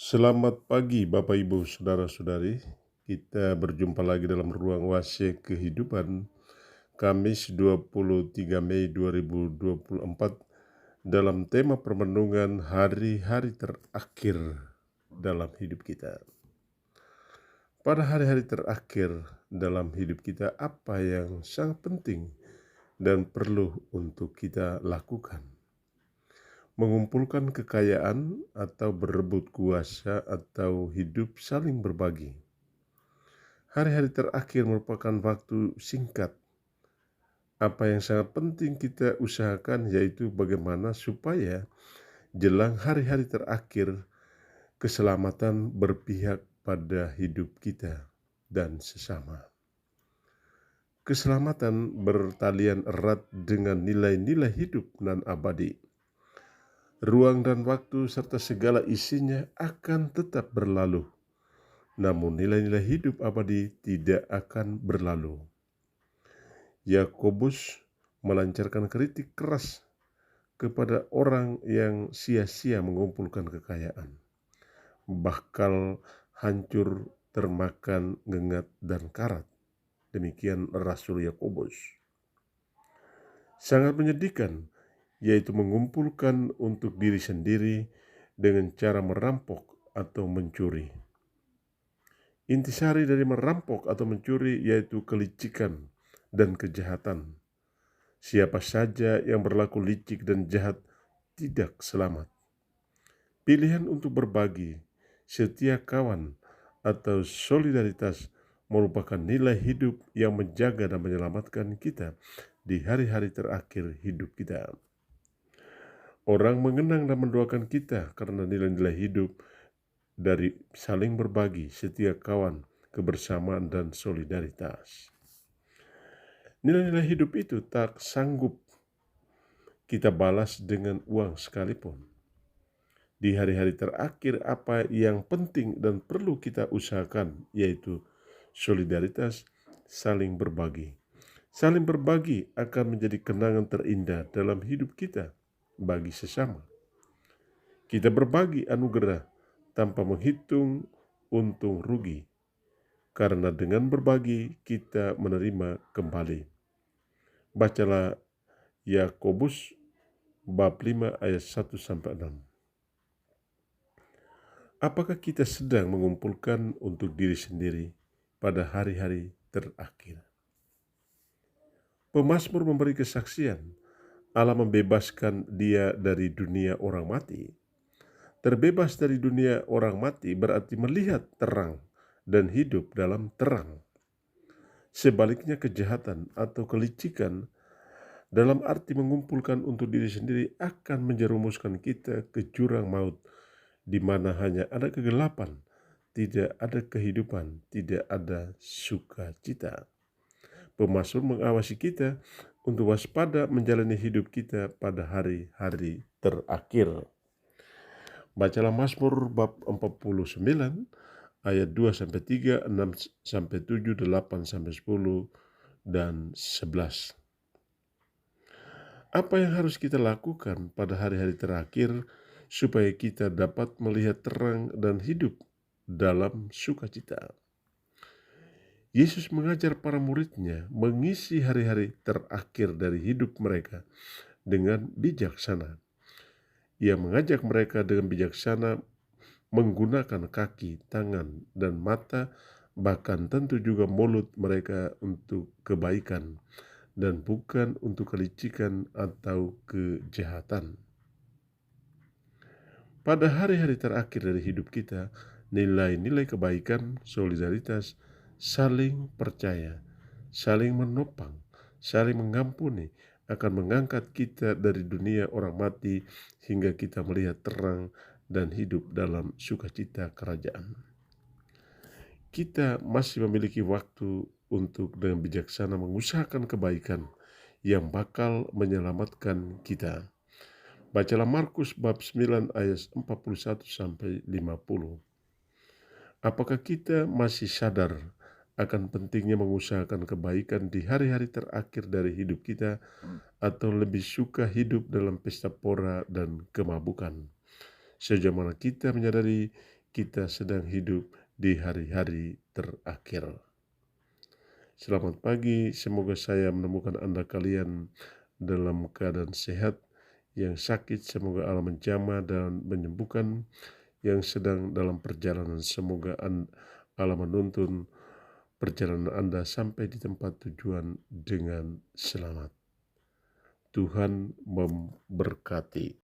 Selamat pagi Bapak Ibu Saudara-saudari. Kita berjumpa lagi dalam ruang wase kehidupan Kamis 23 Mei 2024 dalam tema permenungan hari-hari terakhir dalam hidup kita. Pada hari-hari terakhir dalam hidup kita, apa yang sangat penting dan perlu untuk kita lakukan? Mengumpulkan kekayaan atau berebut kuasa atau hidup saling berbagi. Hari-hari terakhir merupakan waktu singkat. Apa yang sangat penting kita usahakan yaitu bagaimana supaya jelang hari-hari terakhir keselamatan berpihak pada hidup kita dan sesama. Keselamatan bertalian erat dengan nilai-nilai hidup nan abadi. Ruang dan waktu serta segala isinya akan tetap berlalu, namun nilai-nilai hidup abadi tidak akan berlalu. Yakobus melancarkan kritik keras kepada orang yang sia-sia mengumpulkan kekayaan, bakal hancur termakan ngengat dan karat. Demikian Rasul Yakobus. Sangat menyedihkan, yaitu mengumpulkan untuk diri sendiri dengan cara merampok atau mencuri. Intisari dari merampok atau mencuri yaitu kelicikan dan kejahatan. Siapa saja yang berlaku licik dan jahat tidak selamat. Pilihan untuk berbagi, setia kawan, atau solidaritas merupakan nilai hidup yang menjaga dan menyelamatkan kita di hari-hari terakhir hidup kita. Orang mengenang dan mendoakan kita karena nilai-nilai hidup dari saling berbagi, setia kawan, kebersamaan, dan solidaritas. Nilai-nilai hidup itu tak sanggup kita balas dengan uang sekalipun. Di hari-hari terakhir, apa yang penting dan perlu kita usahakan yaitu solidaritas, saling berbagi. Saling berbagi akan menjadi kenangan terindah dalam hidup kita bagi sesama. Kita berbagi anugerah tanpa menghitung untung rugi, karena dengan berbagi kita menerima kembali. Bacalah Yakobus bab 5 ayat 1-6. Apakah kita sedang mengumpulkan untuk diri sendiri pada hari-hari terakhir? Pemazmur memberi kesaksian, Allah membebaskan dia dari dunia orang mati. Terbebas dari dunia orang mati berarti melihat terang dan hidup dalam terang. Sebaliknya kejahatan atau kelicikan dalam arti mengumpulkan untuk diri sendiri akan menjerumuskan kita ke jurang maut, di mana hanya ada kegelapan, tidak ada kehidupan, tidak ada sukacita. Pemazmur mengawasi kita untuk waspada menjalani hidup kita pada hari-hari terakhir. Bacalah Mazmur bab 49 ayat 2-3, 6-7, 8-10, dan 11. Apa yang harus kita lakukan pada hari-hari terakhir supaya kita dapat melihat terang dan hidup dalam sukacita? Yesus mengajar para muridnya mengisi hari-hari terakhir dari hidup mereka dengan bijaksana. Ia mengajak mereka dengan bijaksana menggunakan kaki, tangan, dan mata, bahkan tentu juga mulut mereka untuk kebaikan dan bukan untuk kelicikan atau kejahatan. Pada hari-hari terakhir dari hidup kita, nilai-nilai kebaikan, solidaritas, saling percaya, saling menopang, saling mengampuni akan mengangkat kita dari dunia orang mati hingga kita melihat terang dan hidup dalam sukacita kerajaan. Kita masih memiliki waktu untuk dengan bijaksana mengusahakan kebaikan yang bakal menyelamatkan kita. Bacalah Markus bab 9 ayat 41-50. Apakah kita masih sadar akan pentingnya mengusahakan kebaikan di hari-hari terakhir dari hidup kita, atau lebih suka hidup dalam pesta pora dan kemabukan? Sejauh mana kita menyadari kita sedang hidup di hari-hari terakhir. Selamat pagi, semoga saya menemukan Anda kalian dalam keadaan sehat. Yang sakit semoga Allah menjamah dan menyembuhkan. Yang sedang dalam perjalanan semoga Allah menuntun perjalanan Anda sampai di tempat tujuan dengan selamat. Tuhan memberkati.